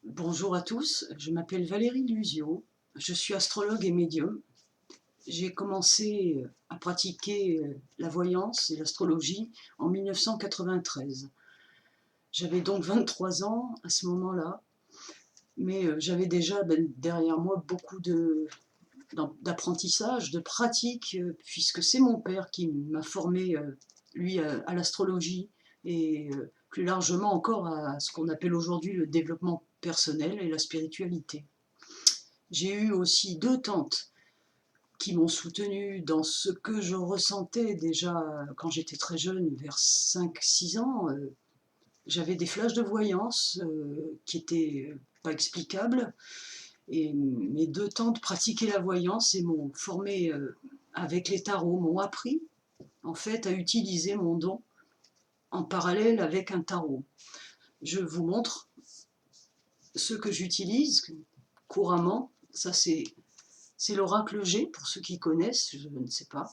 Bonjour à tous, je m'appelle Valérie Lusio, je suis astrologue et médium. J'ai commencé à pratiquer la voyance et l'astrologie en 1993. J'avais donc 23 ans à ce moment-là, mais j'avais déjà derrière moi beaucoup d'apprentissage, de pratique, puisque c'est mon père qui m'a formé, lui, à l'astrologie et plus largement encore à ce qu'on appelle aujourd'hui le développement personnel et la spiritualité. J'ai eu aussi deux tantes qui m'ont soutenue dans ce que je ressentais déjà quand j'étais très jeune, vers 5-6 ans. J'avais des flashs de voyance qui étaient pas explicables. Et mes deux tantes pratiquaient la voyance et m'ont formée avec les tarots, m'ont appris en fait à utiliser mon don en parallèle avec un tarot. Je vous montre ce que j'utilise couramment. Ça, c'est l'oracle G, pour ceux qui connaissent, je ne sais pas.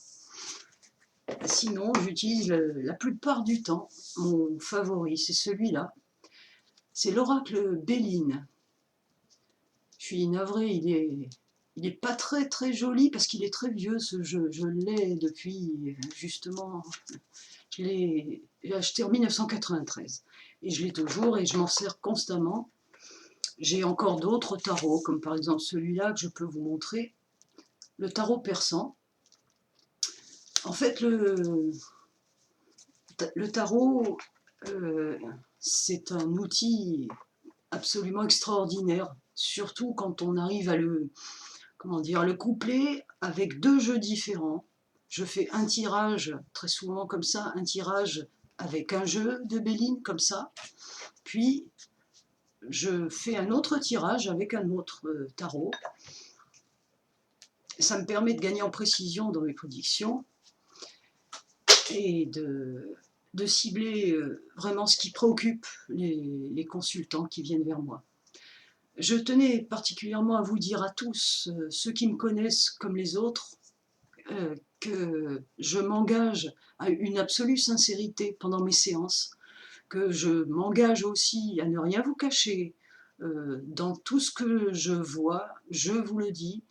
Sinon, j'utilise la plupart du temps mon favori, c'est celui-là. C'est l'oracle Béline. Je suis navrée, il est pas très très joli parce qu'il est très vieux ce jeu. Je l'ai depuis, justement, je l'ai acheté en 1993. Et je l'ai toujours et je m'en sers constamment. J'ai encore d'autres tarots, comme par exemple celui-là que je peux vous montrer. Le tarot persan. En fait, le tarot, c'est un outil absolument extraordinaire, surtout quand on arrive à le coupler avec deux jeux différents. Je fais un tirage, très souvent comme ça, un tirage avec un jeu de Béline, comme ça, puis je fais un autre tirage avec un autre tarot. Ça me permet de gagner en précision dans mes prédictions et de cibler vraiment ce qui préoccupe les consultants qui viennent vers moi. Je tenais particulièrement à vous dire à tous, ceux qui me connaissent comme les autres, que je m'engage à une absolue sincérité pendant mes séances, que je m'engage aussi à ne rien vous cacher. Dans tout ce que je vois, je vous le dis,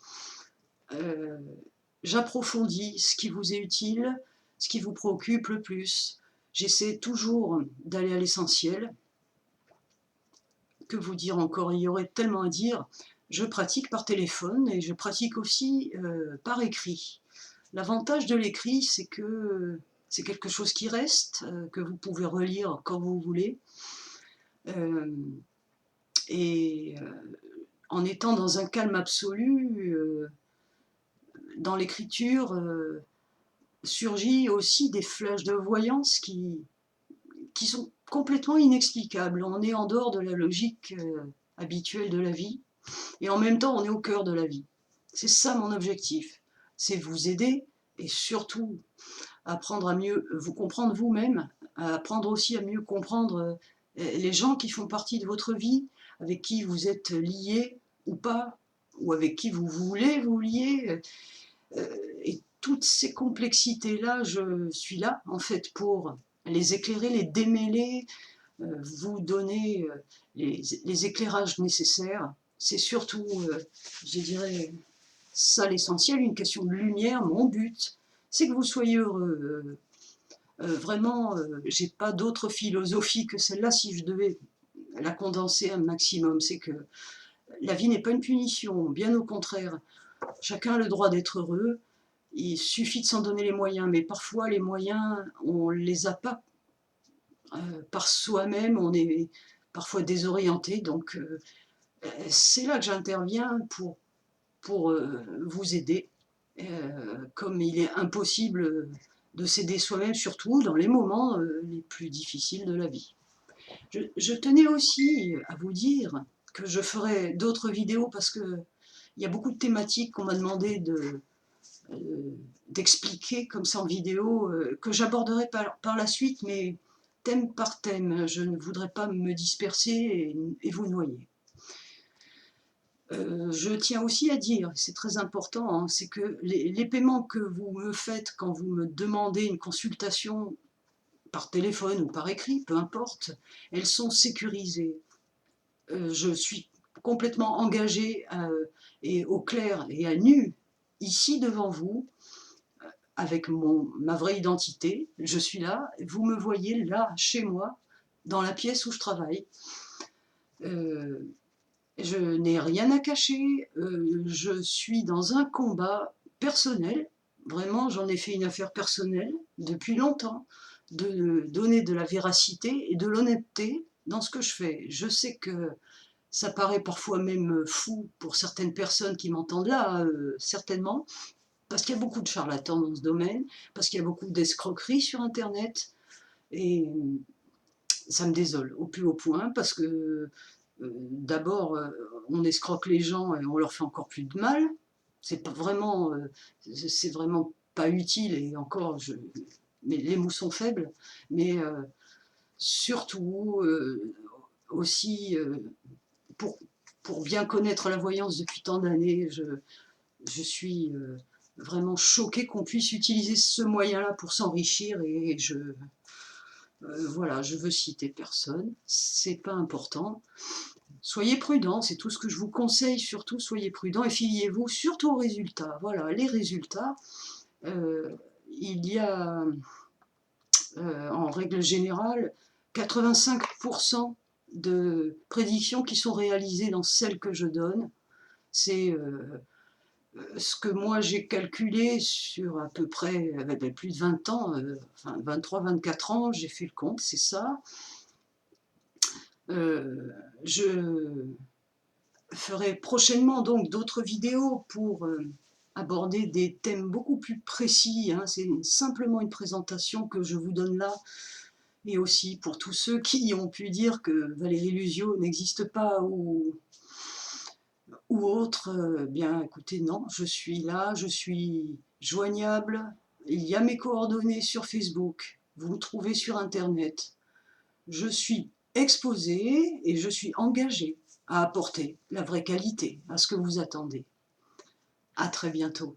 j'approfondis ce qui vous est utile, ce qui vous préoccupe le plus. J'essaie toujours d'aller à l'essentiel. Que vous dire encore? Il y aurait tellement à dire. Je pratique par téléphone et je pratique aussi par écrit. L'avantage de l'écrit, c'est que c'est quelque chose qui reste, que vous pouvez relire quand vous voulez. Euh, et en étant dans un calme absolu, dans l'écriture, surgit aussi des flashs de voyance qui sont complètement inexplicables. On est en dehors de la logique habituelle de la vie, et en même temps, on est au cœur de la vie. C'est ça mon objectif, c'est vous aider, et surtout apprendre à mieux vous comprendre vous-même, à apprendre aussi à mieux comprendre les gens qui font partie de votre vie, avec qui vous êtes liés ou pas, ou avec qui vous voulez vous lier. Et toutes ces complexités-là, je suis là, en fait, pour les éclairer, les démêler, vous donner les éclairages nécessaires. C'est surtout, je dirais, ça l'essentiel, une question de lumière. Mon but, c'est que vous soyez heureux. Vraiment, j'ai pas d'autre philosophie que celle-là si je devais la condenser un maximum. C'est que la vie n'est pas une punition, bien au contraire. Chacun a le droit d'être heureux. Il suffit de s'en donner les moyens, mais parfois les moyens, on les a pas par soi-même, on est parfois désorienté. Donc c'est là que j'interviens pour vous aider. Comme il est impossible de s'aider soi-même, surtout dans les moments les plus difficiles de la vie. Je tenais aussi à vous dire que je ferai d'autres vidéos parce qu'il y a beaucoup de thématiques qu'on m'a demandé d'expliquer comme ça en vidéo, que j'aborderai par la suite, mais thème par thème. Je ne voudrais pas me disperser et vous noyer. Je tiens aussi à dire, c'est très important, hein, c'est que les paiements que vous me faites quand vous me demandez une consultation par téléphone ou par écrit, peu importe, elles sont sécurisées. je suis complètement engagée et au clair et à nu, ici devant vous, avec ma vraie identité. Je suis là, vous me voyez là, chez moi, dans la pièce où je travaille. Je n'ai rien à cacher, je suis dans un combat personnel, vraiment j'en ai fait une affaire personnelle depuis longtemps, de donner de la véracité et de l'honnêteté dans ce que je fais. Je sais que ça paraît parfois même fou pour certaines personnes qui m'entendent là, certainement, parce qu'il y a beaucoup de charlatans dans ce domaine, parce qu'il y a beaucoup d'escroqueries sur internet, et ça me désole au plus haut point, parce que d'abord, on escroque les gens et on leur fait encore plus de mal. C'est vraiment pas utile, et encore, mais les mots sont faibles. Mais surtout, aussi, pour, pour bien connaître la voyance depuis tant d'années, je suis vraiment choquée qu'on puisse utiliser ce moyen-là pour s'enrichir, et voilà, je veux citer personne, c'est pas important. Soyez prudents, c'est tout ce que je vous conseille, surtout soyez prudents et fiez-vous surtout aux résultats. Voilà, les résultats, il y a en règle générale 85% de prédictions qui sont réalisées dans celles que je donne. C'est ce que moi j'ai calculé sur à peu près plus de 20 ans, enfin 23-24 ans, j'ai fait le compte, c'est ça. Je ferai prochainement donc d'autres vidéos pour aborder des thèmes beaucoup plus précis, hein. C'est simplement une présentation que je vous donne là, et aussi pour tous ceux qui ont pu dire que Valérie Luzio n'existe pas ou autre, bien écoutez, non, je suis là, je suis joignable, il y a mes coordonnées sur Facebook, vous me trouvez sur internet, je suis exposée et je suis engagée à apporter la vraie qualité à ce que vous attendez. À très bientôt.